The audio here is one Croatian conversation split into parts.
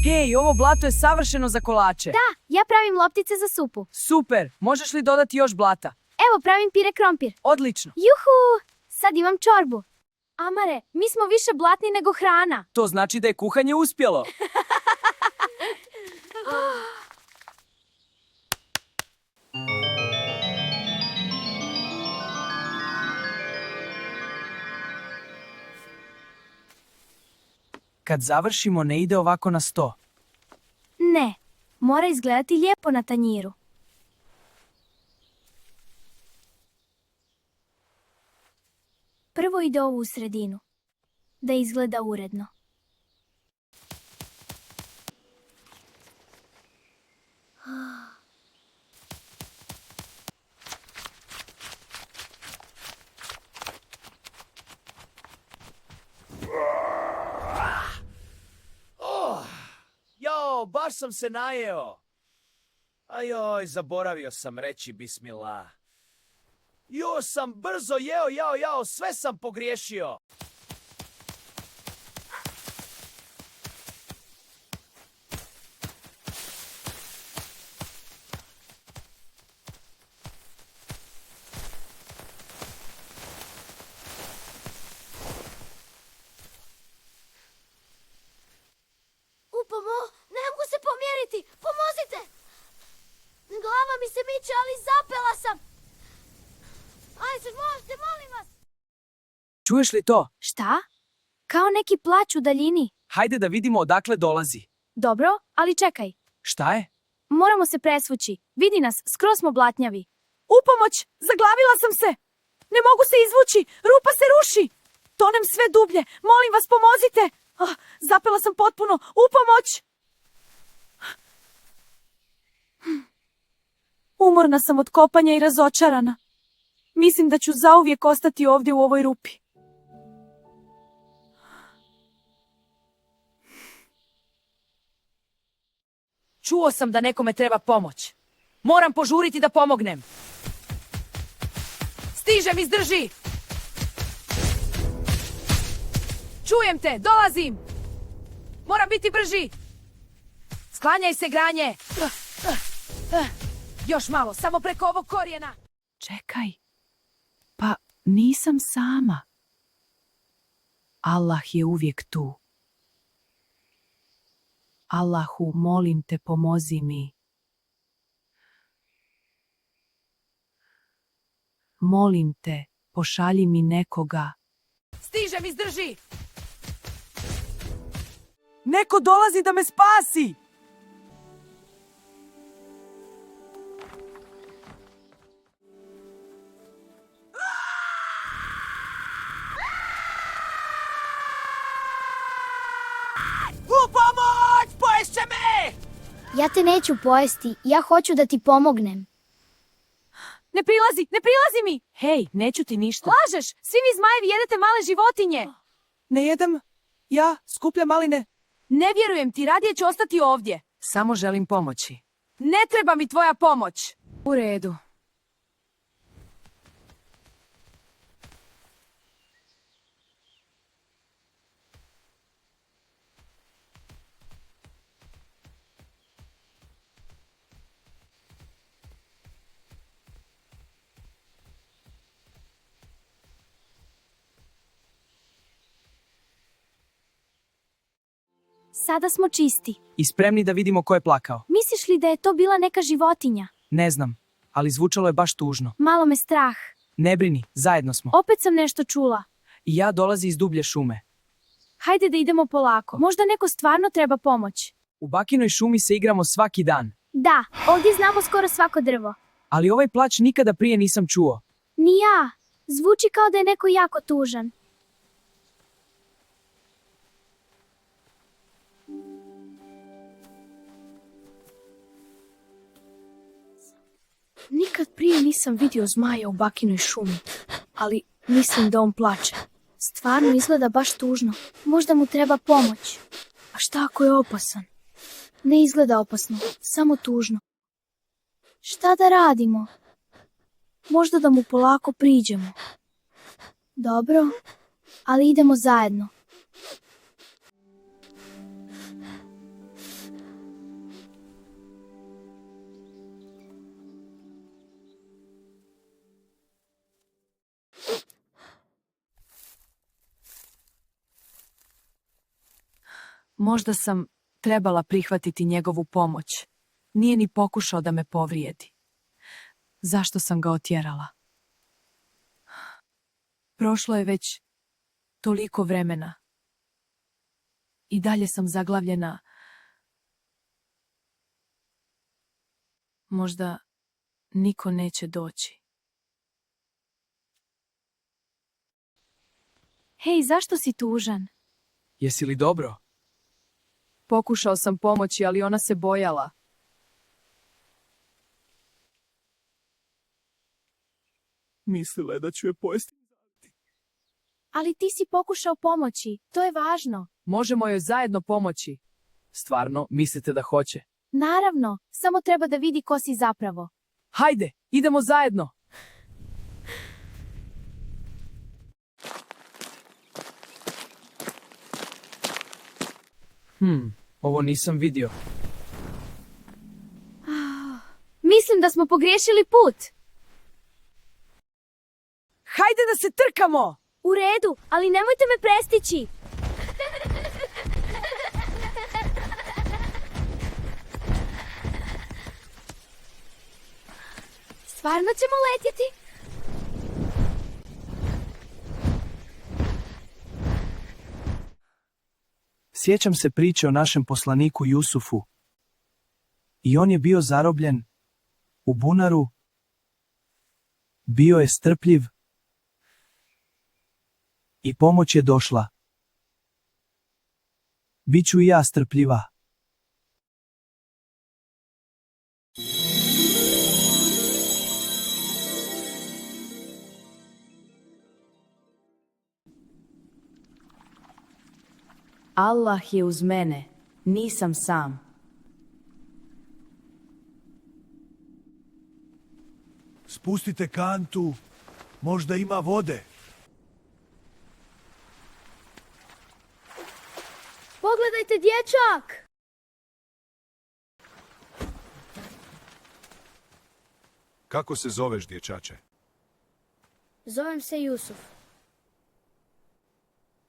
Hej, ovo blato je savršeno za kolače. Da, ja pravim loptice za supu. Super, možeš li dodati još blata? Evo, pravim pire krompir. Odlično. Juhu, sad imam čorbu. Amare, mi smo više blatni nego hrana. To znači da je kuhanje uspjelo. Kad završimo, ne ide ovako na sto. Ne, mora izgledati lijepo na tanjiru. Prvo ide ovu u sredinu, da izgleda uredno. Jo, baš sam se najeo. Ajoj, zaboravio sam reći bismillah. Još sam brzo jeo, sve sam pogriješio. Ne mogu se pomjeriti! Pomozite! Glava mi se miče, ali zapela sam! Ajde, možete, molim vas! Čuješ li to? Šta? Kao neki plać u daljini. Hajde da vidimo odakle dolazi. Dobro, ali čekaj. Šta je? Moramo se presvući. Vidi nas, skroz smo blatnjavi. Upomoć! Zaglavila sam se! Ne mogu se izvući! Rupa se ruši! Tonem sve dublje! Molim vas, pomozite! Zapela sam potpuno! Upomoć! Umorna sam od kopanja i razočarana. Mislim da ću zauvijek ostati ovdje u ovoj rupi. Čuo sam da nekome treba pomoć. Moram požuriti da pomognem. Stižem, izdrži! Čujem te, dolazim! Moram biti brži! Sklanjaj se, granje! Još malo, samo preko ovog korijena! Čekaj. Pa nisam sama. Allah je uvijek tu. Allahu, molim te, pomozi mi. Molim te, pošalji mi nekoga. Stižem, izdrži! Neko dolazi da me spasi! U pomoć! Poješće me! Ja te neću pojesti, ja hoću da ti pomognem. Ne prilazi mi! Hej, neću ti ništa. Lažeš! Svi vi zmajevi jedete male životinje! Ne jedem. Ja skupljam maline. Ne vjerujem ti, radije ću ostati ovdje. Samo želim pomoći. Ne treba mi tvoja pomoć. U redu. Sada smo čisti. I spremni da vidimo ko je plakao. Misliš li da je to bila neka životinja? Ne znam, ali zvučalo je baš tužno. Malo me strah. Ne brini, zajedno smo. Opet sam nešto čula. I ja dolazi iz dublje šume. Hajde da idemo polako. Možda neko stvarno treba pomoć. U Bakinoj šumi se igramo svaki dan. Da, ovdje znamo skoro svako drvo. Ali ovaj plać nikada prije nisam čuo. Ni ja. Zvuči kao da je neko jako tužan. Nikad prije nisam vidio zmaja u Bakinoj šumi, ali mislim da on plače. Stvarno izgleda baš tužno. Možda mu treba pomoć. A šta ako je opasan? Ne izgleda opasno, samo tužno. Šta da radimo? Možda da mu polako priđemo. Dobro, ali idemo zajedno. Možda sam trebala prihvatiti njegovu pomoć. Nije ni pokušao da me povrijedi. Zašto sam ga otjerala? Prošlo je već toliko vremena. I dalje sam zaglavljena. Možda niko neće doći. Hej, zašto si tužan? Jesi li dobro? Pokušao sam pomoći, ali ona se bojala. Mislila je da ću je pojesti. Ali ti si pokušao pomoći. To je važno. Možemo joj zajedno pomoći. Stvarno, mislite da hoće? Naravno, samo treba da vidi ko si zapravo. Hajde, idemo zajedno. Ovo nisam vidio. Mislim da smo pogriješili put. Hajde da se trkamo! U redu, ali nemojte me prestići. Stvarno ćemo letjeti? Sjećam se priče o našem poslaniku Jusufu. I on je bio zarobljen u bunaru. Bio je strpljiv. I pomoć je došla. Biću i ja strpljiva. Allah je uz mene, nisam sam. Spustite kantu, možda ima vode. Pogledajte, dječak! Kako se zoveš, dječače? Zovem se Jusuf.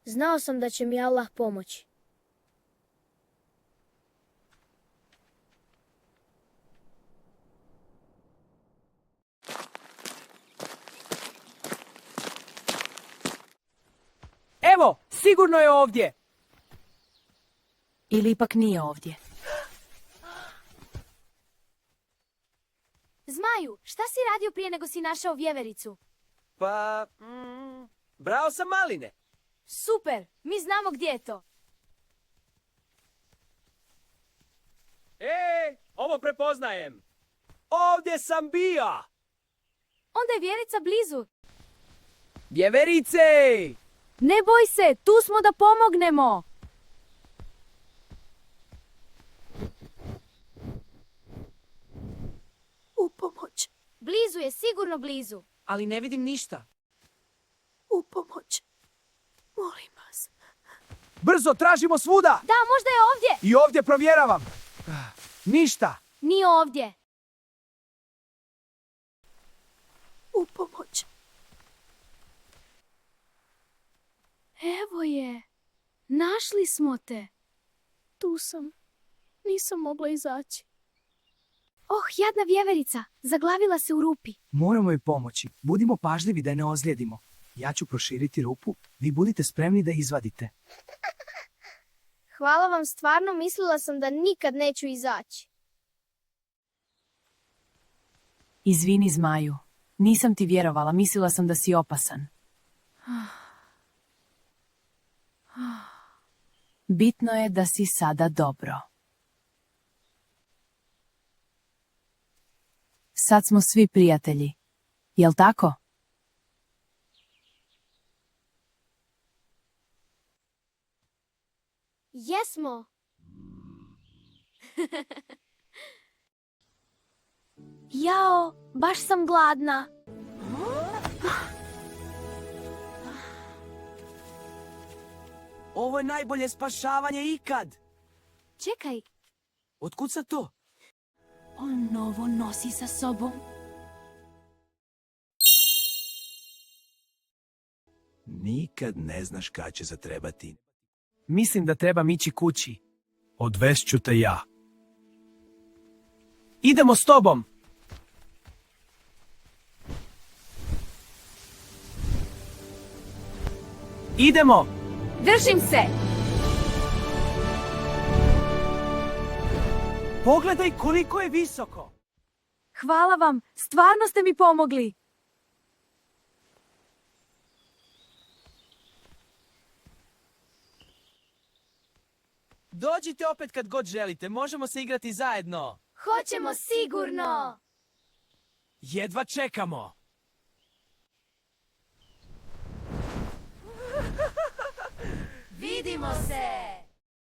Znao sam da će mi Allah pomoći. Evo, sigurno je ovdje. Ili ipak nije ovdje. Zmaju, šta si radio prije nego si našao vjevericu? Pa, brao sam maline. Super, mi znamo gdje je to. Ovo prepoznajem. Ovdje sam bio. Onda je vjerica blizu. Vjeverice! Ne boj se, tu smo da pomognemo. U pomoć, Blizu je, sigurno blizu. Ali ne vidim ništa. u pomoć. Molim vas. Brzo, tražimo svuda! Da, možda je ovdje. I ovdje provjeravam. Ništa. Nije ovdje. U pomoć. Evo je. Našli smo te. Tu sam. Nisam mogla izaći. Oh, jadna vjeverica. Zaglavila se u rupi. Moramo joj pomoći. Budimo pažljivi da je ne ozlijedimo. Ja ću proširiti rupu. Vi budite spremni da izvadite. Hvala vam, stvarno mislila sam da nikad neću izaći. Izvini, Zmaju. Nisam ti vjerovala, mislila sam da si opasan. Bitno je da si sada dobro. Sad smo svi prijatelji. Jel tako? Jesmo. Jao, baš sam gladna. Ovo je najbolje spašavanje ikad. Čekaj, Otkud sad to? on novo nosi sa sobom. Nikad ne znaš kad će zatrebati. Mislim da trebam ići kući. Odvešću te ja. Idemo s tobom. Idemo. Držim se! Pogledaj koliko je visoko. Hvala vam, stvarno ste mi pomogli. Dođite opet kad god želite, možemo se igrati zajedno. Hoćemo sigurno! Jedva čekamo. Vidimo se!